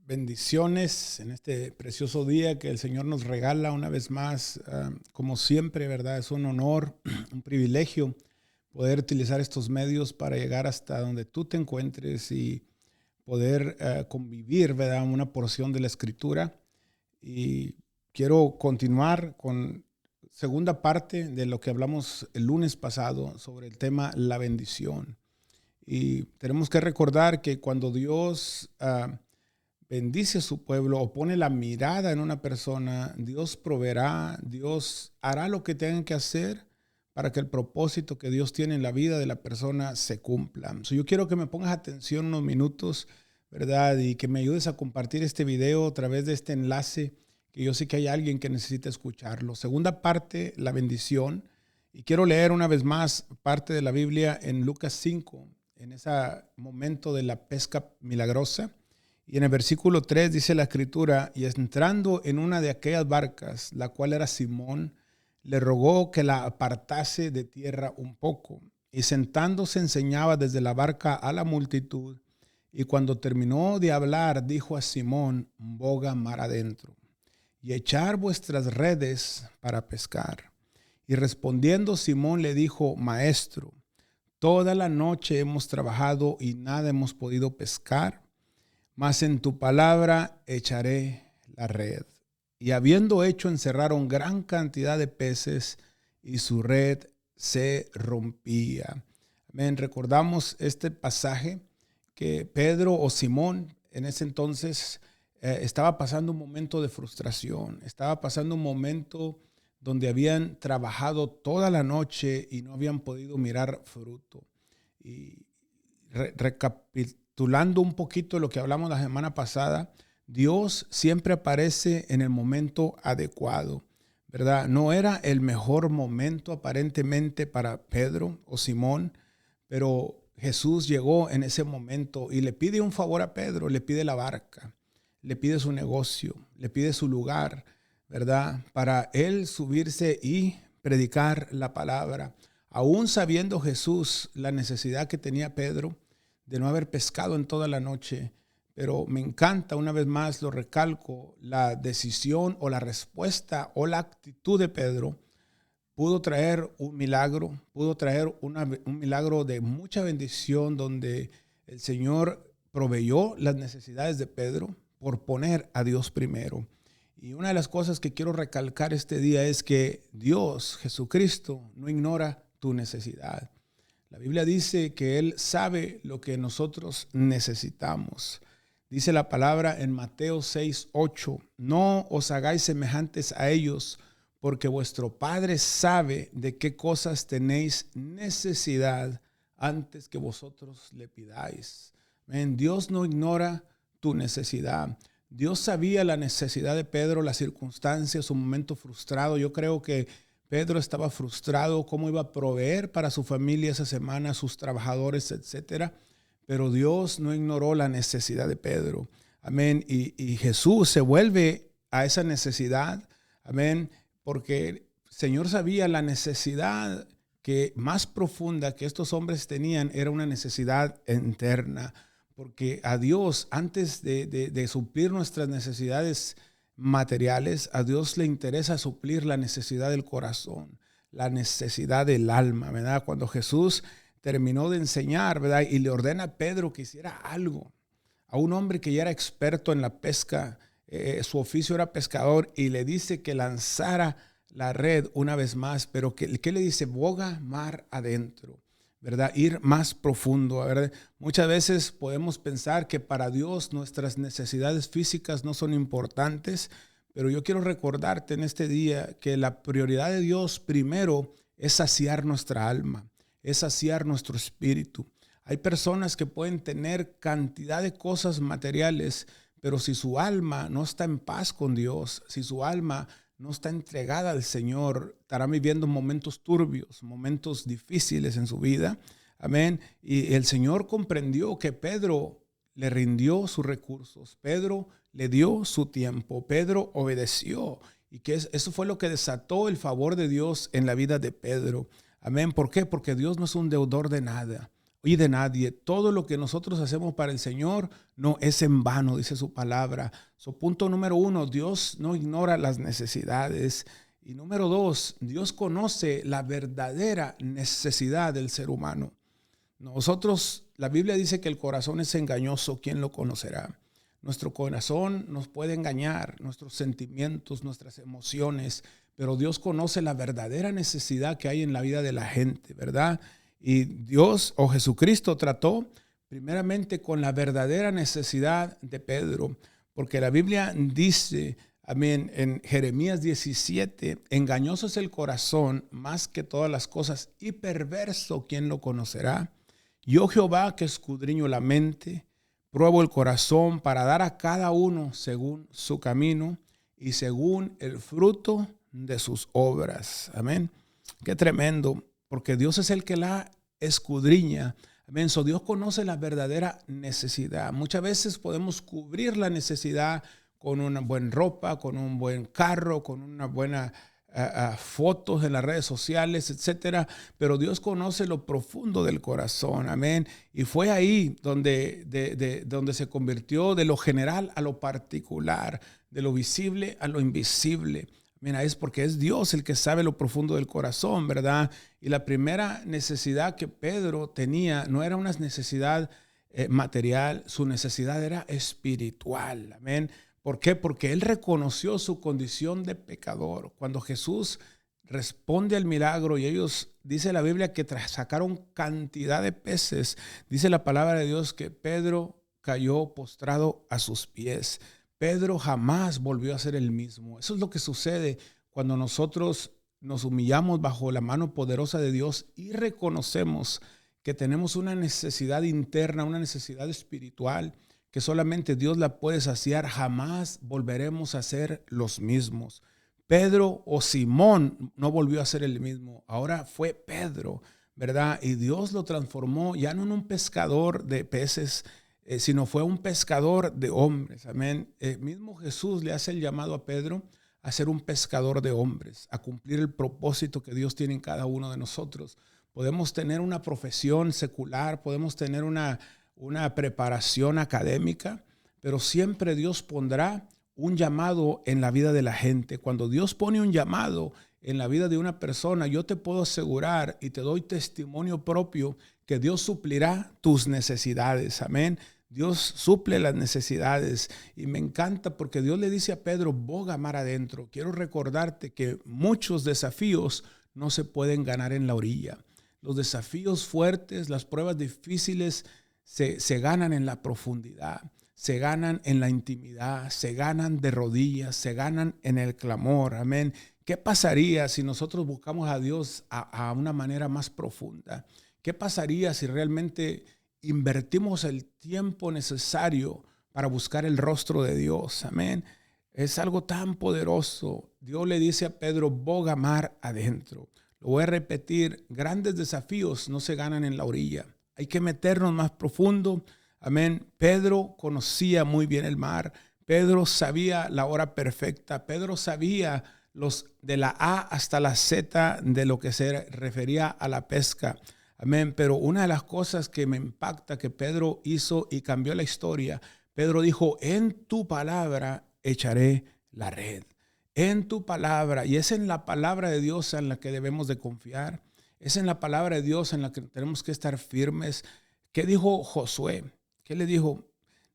Bendiciones en este precioso día que el Señor nos regala una vez más. Como siempre, ¿verdad? Es un honor, un privilegio poder utilizar estos medios para llegar hasta donde tú te encuentres y poder convivir, ¿verdad? Una porción de la Escritura. Y quiero continuar con segunda parte de lo que hablamos el lunes pasado sobre el tema la bendición. Y tenemos que recordar que cuando Dios bendice a su pueblo o pone la mirada en una persona, Dios proveerá, Dios hará lo que tengan que hacer para que el propósito que Dios tiene en la vida de la persona se cumpla. Yo quiero que me pongas atención unos minutos, ¿verdad? Y que me ayudes a compartir este video a través de este enlace, que yo sé que hay alguien que necesita escucharlo. Segunda parte, la bendición. Y quiero leer una vez más parte de la Biblia en Lucas 5, en ese momento de la pesca milagrosa. Y en el versículo 3 dice la Escritura: y entrando en una de aquellas barcas, la cual era Simón, le rogó que la apartase de tierra un poco. Y sentándose enseñaba desde la barca a la multitud. Y cuando terminó de hablar, dijo a Simón: boga mar adentro, y echar vuestras redes para pescar. Y respondiendo Simón le dijo: Maestro, toda la noche hemos trabajado y nada hemos podido pescar, mas en tu palabra echaré la red. Y habiendo hecho, encerraron gran cantidad de peces y su red se rompía. Amén. Recordamos este pasaje que Pedro o Simón en ese entonces estaba pasando un momento de frustración, estaba pasando un momento donde habían trabajado toda la noche y no habían podido mirar fruto. Y recapitulando un poquito lo que hablamos la semana pasada, Dios siempre aparece en el momento adecuado, ¿verdad? No era el mejor momento aparentemente para Pedro o Simón, pero Jesús llegó en ese momento y le pide un favor a Pedro, le pide la barca, le pide su negocio, le pide su lugar, ¿verdad? Para él subirse y predicar la palabra. Aún sabiendo Jesús la necesidad que tenía Pedro de no haber pescado en toda la noche, pero me encanta, una vez más lo recalco, la decisión o la respuesta o la actitud de Pedro pudo traer un milagro, pudo traer un milagro de mucha bendición, donde el Señor proveyó las necesidades de Pedro por poner a Dios primero. Y una de las cosas que quiero recalcar este día es que Dios, Jesucristo, no ignora tu necesidad. La Biblia dice que Él sabe lo que nosotros necesitamos. Dice la palabra en Mateo 6:8: no os hagáis semejantes a ellos, porque vuestro Padre sabe de qué cosas tenéis necesidad antes que vosotros le pidáis. Dios no ignora tu necesidad. Dios sabía la necesidad de Pedro, las circunstancias, su momento frustrado. Yo creo que Pedro estaba frustrado, cómo iba a proveer para su familia esa semana, sus trabajadores, etcétera. Pero Dios no ignoró la necesidad de Pedro. Amén. Y Jesús se vuelve a esa necesidad. Amén. Porque el Señor sabía la necesidad que más profunda que estos hombres tenían era una necesidad interna. Porque a Dios, antes de suplir nuestras necesidades materiales, a Dios le interesa suplir la necesidad del corazón, la necesidad del alma, ¿verdad? Cuando Jesús terminó de enseñar, ¿verdad? Y le ordena a Pedro que hiciera algo, a un hombre que ya era experto en la pesca, su oficio era pescador, y le dice que lanzara la red una vez más, pero ¿qué le dice? Boga mar adentro, ¿verdad? Ir más profundo, ¿verdad? Muchas veces podemos pensar que para Dios nuestras necesidades físicas no son importantes, pero yo quiero recordarte en este día que la prioridad de Dios primero es saciar nuestra alma, es saciar nuestro espíritu. Hay personas que pueden tener cantidad de cosas materiales, pero si su alma no está en paz con Dios, si su alma no está entregada al Señor, estará viviendo momentos turbios, momentos difíciles en su vida. Amén. Y el Señor comprendió que Pedro le rindió sus recursos, Pedro le dio su tiempo, Pedro obedeció, y que eso fue lo que desató el favor de Dios en la vida de Pedro. Amén. ¿Por qué? Porque Dios no es un deudor de nada. y de nadie. Todo lo que nosotros hacemos para el Señor no es en vano, dice su palabra. Punto número 1, Dios no ignora las necesidades. Y número 2, Dios conoce la verdadera necesidad del ser humano. Nosotros, la Biblia dice que el corazón es engañoso, ¿quién lo conocerá? Nuestro corazón nos puede engañar, nuestros sentimientos, nuestras emociones, pero Dios conoce la verdadera necesidad que hay en la vida de la gente, ¿verdad? Y Dios o Jesucristo trató primeramente con la verdadera necesidad de Pedro, porque la Biblia dice, amén, en Jeremías 17, engañoso es el corazón más que todas las cosas y perverso, ¿quién lo conocerá? Yo Jehová que escudriño la mente, pruebo el corazón para dar a cada uno según su camino y según el fruto de sus obras. Amén. Qué tremendo, porque Dios es el que la escudriña. Amén. So, Dios conoce la verdadera necesidad. Muchas veces podemos cubrir la necesidad con una buena ropa, con un buen carro, con una buena fotos en las redes sociales, etcétera, pero Dios conoce lo profundo del corazón, amén, y fue ahí donde se convirtió de lo general a lo particular, de lo visible a lo invisible. Mira, es porque es Dios el que sabe lo profundo del corazón, ¿verdad? Y la primera necesidad que Pedro tenía no era una necesidad material, su necesidad era espiritual, amén. ¿Por qué? Porque él reconoció su condición de pecador. Cuando Jesús responde al milagro y ellos, dice la Biblia, que sacaron cantidad de peces, dice la palabra de Dios que Pedro cayó postrado a sus pies. Pedro jamás volvió a ser el mismo. Eso es lo que sucede cuando nosotros nos humillamos bajo la mano poderosa de Dios y reconocemos que tenemos una necesidad interna, una necesidad espiritual, que solamente Dios la puede saciar. Jamás volveremos a ser los mismos. Pedro o Simón no volvió a ser el mismo. Ahora fue Pedro, ¿verdad? Y Dios lo transformó ya no en un pescador de peces, sino fue un pescador de hombres. Amén. Mismo Jesús le hace el llamado a Pedro a ser un pescador de hombres, a cumplir el propósito que Dios tiene en cada uno de nosotros. Podemos tener una profesión secular, podemos tener una preparación académica, pero siempre Dios pondrá un llamado en la vida de la gente. Cuando Dios pone un llamado en la vida de una persona, yo te puedo asegurar y te doy testimonio propio que Dios suplirá tus necesidades. Amén. Dios suple las necesidades y me encanta porque Dios le dice a Pedro, boga mar adentro. Quiero recordarte que muchos desafíos no se pueden ganar en la orilla. Los desafíos fuertes, las pruebas difíciles se ganan en la profundidad, se ganan en la intimidad, se ganan de rodillas, se ganan en el clamor. Amén. ¿Qué pasaría si nosotros buscamos a Dios a una manera más profunda? ¿Qué pasaría si realmente invertimos el tiempo necesario para buscar el rostro de Dios? Amén. Es algo tan poderoso. Dios le dice a Pedro, boga mar adentro. Lo voy a repetir, grandes desafíos no se ganan en la orilla. Hay que meternos más profundo. Amén. Pedro conocía muy bien el mar. Pedro sabía la hora perfecta. Pedro sabía de la A hasta la Z de lo que se refería a la pesca. Amén. Pero una de las cosas que me impacta que Pedro hizo y cambió la historia, Pedro dijo, en tu palabra echaré la red. En tu palabra. Y es en la palabra de Dios en la que debemos de confiar. Es en la palabra de Dios en la que tenemos que estar firmes. ¿Qué dijo Josué? ¿Qué le dijo?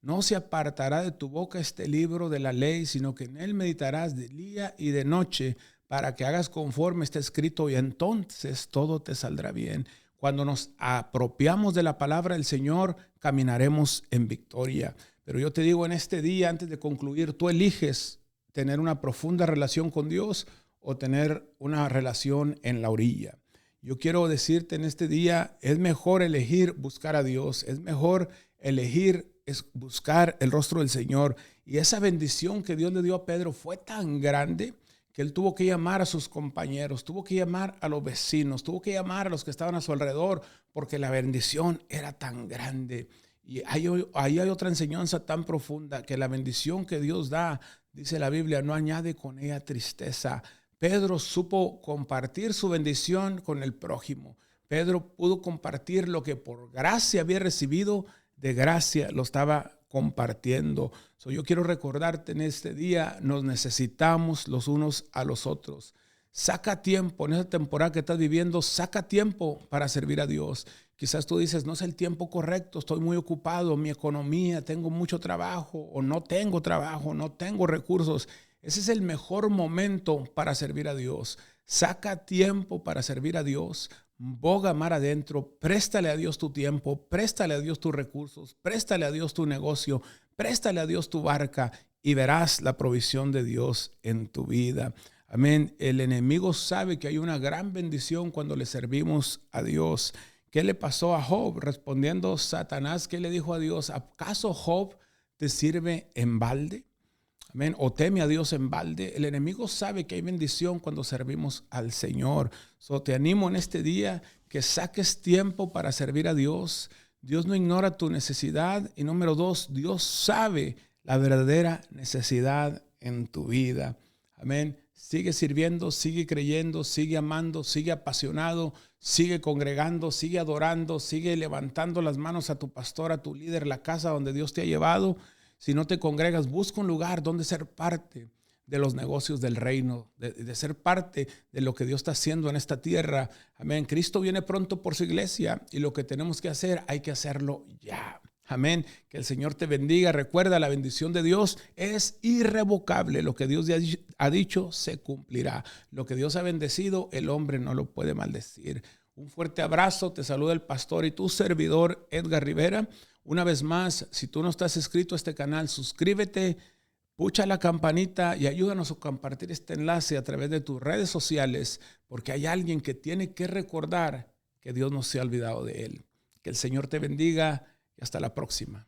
No se apartará de tu boca este libro de la ley, sino que en él meditarás de día y de noche para que hagas conforme está escrito y entonces todo te saldrá bien. Cuando nos apropiamos de la palabra del Señor, caminaremos en victoria. Pero yo te digo en este día, antes de concluir, tú eliges tener una profunda relación con Dios o tener una relación en la orilla. Yo quiero decirte en este día, es mejor elegir buscar a Dios, es mejor elegir buscar el rostro del Señor. Y esa bendición que Dios le dio a Pedro fue tan grande que él tuvo que llamar a sus compañeros, tuvo que llamar a los vecinos, tuvo que llamar a los que estaban a su alrededor, porque la bendición era tan grande. Y ahí hay otra enseñanza tan profunda, que la bendición que Dios da, dice la Biblia, no añade con ella tristeza. Pedro supo compartir su bendición con el prójimo. Pedro pudo compartir lo que por gracia había recibido, de gracia lo estaba compartiendo. Yo quiero recordarte en este día, nos necesitamos los unos a los otros. Saca tiempo en esa temporada que estás viviendo, saca tiempo para servir a Dios. Quizás tú dices, no es el tiempo correcto, estoy muy ocupado, mi economía, tengo mucho trabajo o no tengo recursos. Ese es el mejor momento para servir a Dios. Saca tiempo para servir a Dios. Boga mar adentro, préstale a Dios tu tiempo, préstale a Dios tus recursos, préstale a Dios tu negocio, préstale a Dios tu barca y verás la provisión de Dios en tu vida. Amén. El enemigo sabe que hay una gran bendición cuando le servimos a Dios. ¿Qué le pasó a Job? Respondiendo Satanás, ¿qué le dijo a Dios? ¿Acaso Job te sirve en balde? Amén. O teme a Dios en balde. El enemigo sabe que hay bendición cuando servimos al Señor. Te animo en este día que saques tiempo para servir a Dios. Dios no ignora tu necesidad. Y número 2, Dios sabe la verdadera necesidad en tu vida. Amén. Sigue sirviendo, sigue creyendo, sigue amando, sigue apasionado, sigue congregando, sigue adorando, sigue levantando las manos a tu pastor, a tu líder, la casa donde Dios te ha llevado. Si no te congregas, busca un lugar donde ser parte de los negocios del reino, de ser parte de lo que Dios está haciendo en esta tierra. Amén. Cristo viene pronto por su iglesia y lo que tenemos que hacer, hay que hacerlo ya. Amén. Que el Señor te bendiga. Recuerda, la bendición de Dios es irrevocable. Lo que Dios ha dicho se cumplirá. Lo que Dios ha bendecido, el hombre no lo puede maldecir. Un fuerte abrazo. Te saluda el pastor y tu servidor, Edgar Rivera. Una vez más, si tú no estás inscrito a este canal, suscríbete, pucha la campanita y ayúdanos a compartir este enlace a través de tus redes sociales, porque hay alguien que tiene que recordar que Dios no se ha olvidado de él. Que el Señor te bendiga y hasta la próxima.